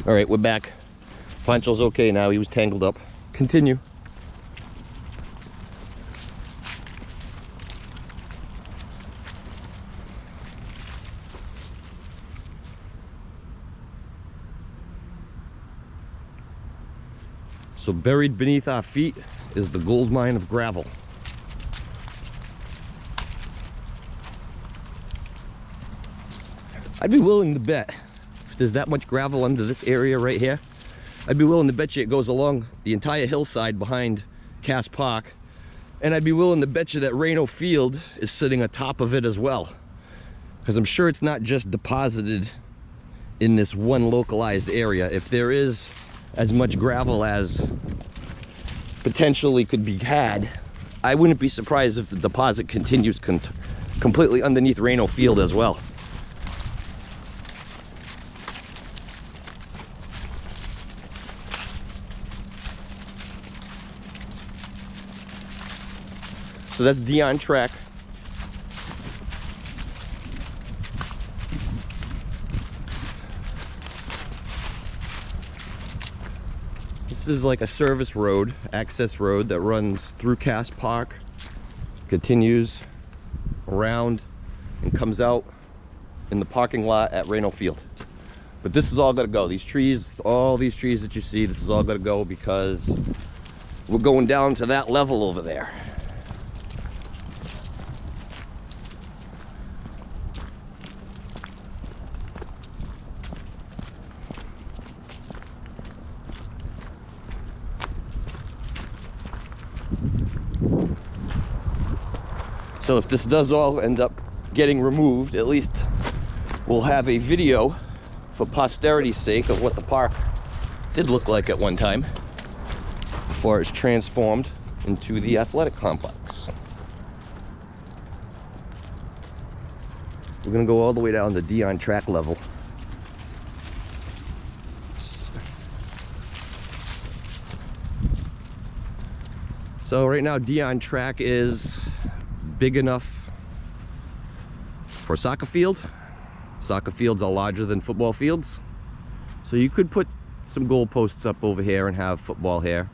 All right, we're back. Pancho's okay now. He was tangled up. Continue. So buried beneath our feet is the gold mine of gravel. I'd be willing to bet, if there's that much gravel under this area right here, I'd be willing to bet you it goes along the entire hillside behind Cass Park. And I'd be willing to bet you that Reno Field is sitting atop of it as well. Because I'm sure it's not just deposited in this one localized area. If there is as much gravel as potentially could be had, I wouldn't be surprised if the deposit continues completely underneath Reno Field as well. So that's Dion Track. This is like a service road, access road that runs through Cass Park, continues around and comes out in the parking lot at Reno Field. But this is all gotta go. These trees, all these trees that you see, this is all gotta go because we're going down to that level over there. So if this does all end up getting removed, at least we'll have a video for posterity's sake of what the park did look like at one time before it's transformed into the athletic complex. We're gonna go all the way down to Dion Track level. So right now Dion Track is big enough for a soccer field. Soccer fields are larger than football fields. So you could put some goalposts up over here and have football here.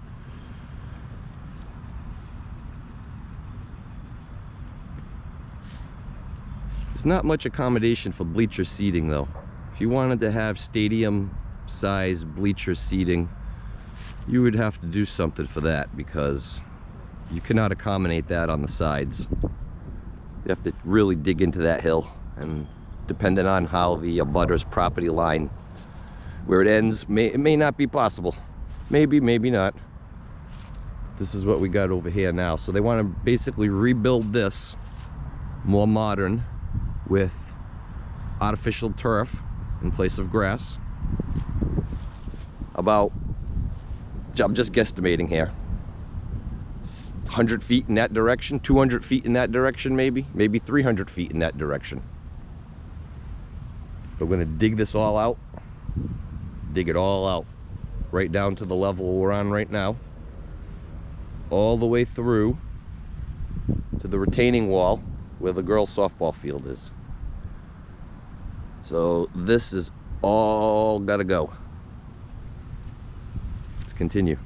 There's not much accommodation for bleacher seating though. If you wanted to have stadium size bleacher seating, you would have to do something for that because you cannot accommodate that on the sides. You have to really dig into that hill, and depending on how the abutter's property line, where it ends, it may not be possible. Maybe, maybe not. This is what we got over here now. So they want to basically rebuild this more modern with artificial turf in place of grass. About, I'm just guesstimating here, 100 feet in that direction, 200 feet in that direction, maybe 300 feet in that direction. We're going to dig this all out, dig it all out, right down to the level we're on right now, all the way through to the retaining wall where the girls' softball field is. So this is all gotta go. Let's continue.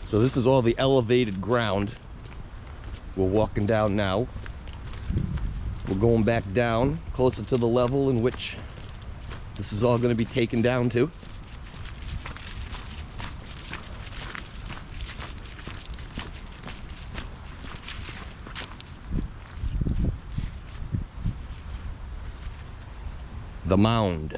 So this is all the elevated ground we're walking down now. We're going back down closer to the level in which this is all going to be taken down to. the mound.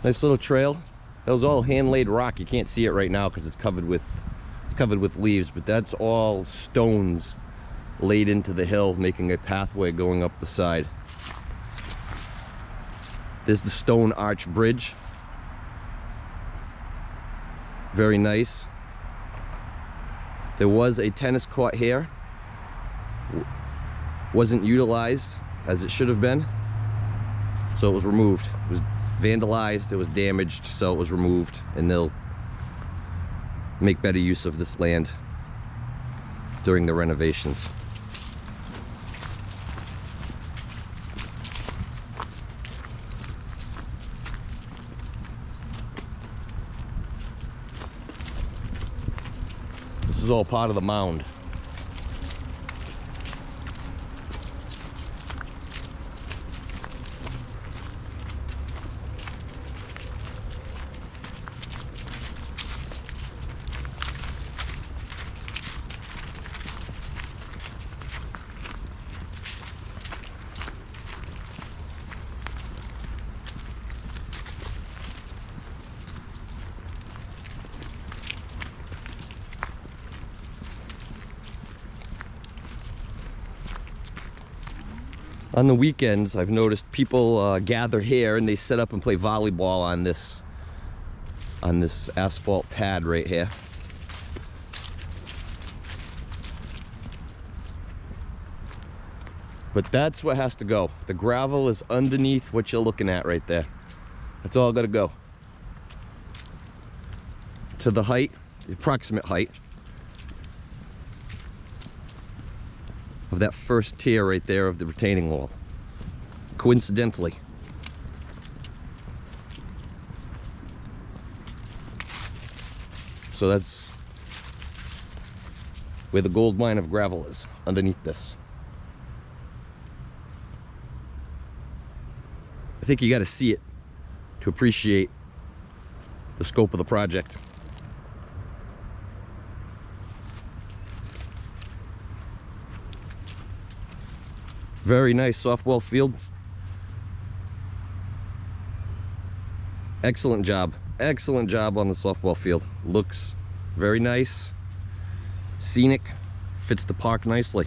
Nice little trail. That was all hand-laid rock. You can't see it right now because it's covered with leaves, but that's all stones laid into the hill, making a pathway going up the side. There's the stone arch bridge. Very nice. There was a tennis court here. Wasn't utilized as it should have been, so it was removed. It was vandalized, it was damaged, so it was removed, and they'll make better use of this land during the renovations. This is all part of the mound. On the weekends, I've noticed people gather here and they set up and play volleyball on this asphalt pad right here. But that's what has to go. The gravel is underneath what you're looking at right there. That's all gotta go. To the height, the approximate height of that first tier right there of the retaining wall, coincidentally. So that's where the gold mine of gravel is, underneath this. I think you got to see it to appreciate the scope of the project. Very nice softball field. Excellent job. Excellent job on the softball field. Looks very nice. Scenic. Fits the park nicely.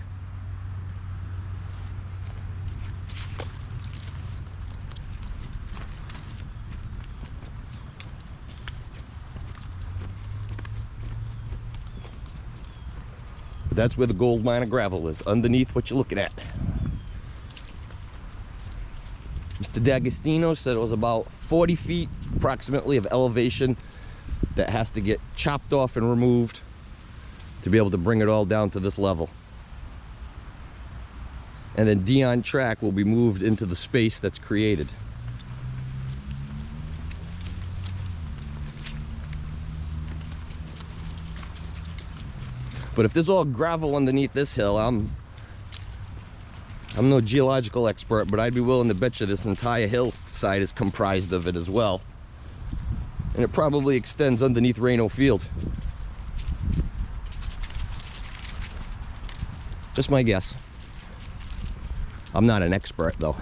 That's where the gold mine of gravel is, underneath what you're looking at. Mr. D'Agostino said it was about 40 feet approximately of elevation that has to get chopped off and removed to be able to bring it all down to this level. And then Dion track will be moved into the space that's created. But if there's all gravel underneath this hill, I'm no geological expert, but I'd be willing to bet you this entire hillside is comprised of it as well. And it probably extends underneath Reno Field. Just my guess. I'm not an expert though.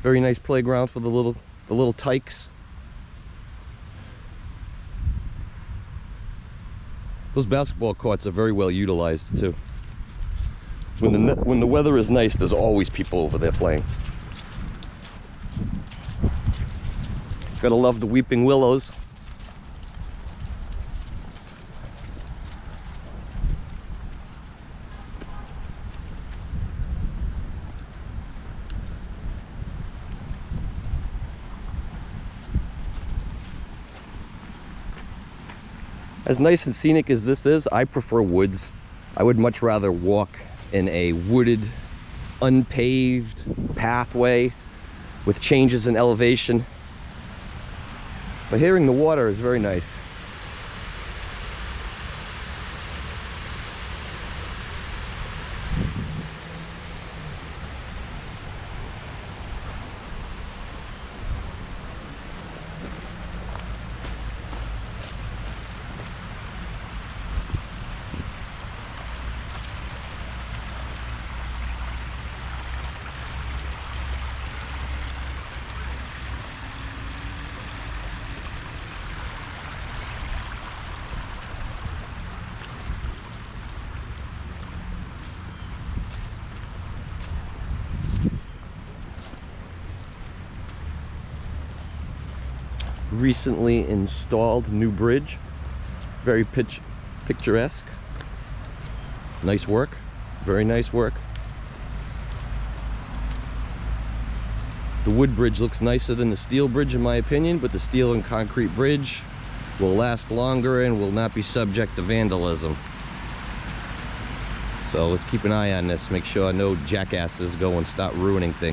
Very nice playground for the little tykes. Those basketball courts are very well utilized too. When the weather is nice, there's always people over there playing. Gotta love the weeping willows. As nice and scenic as this is, I prefer woods. I would much rather walk in a wooded, unpaved pathway with changes in elevation. But hearing the water is very nice. Recently installed new bridge, very picturesque. Nice work, very nice work. The wood bridge looks nicer than the steel bridge in my opinion, but the steel and concrete bridge will last longer and will not be subject to vandalism. So let's keep an eye on this, make sure no jackasses go and start ruining things.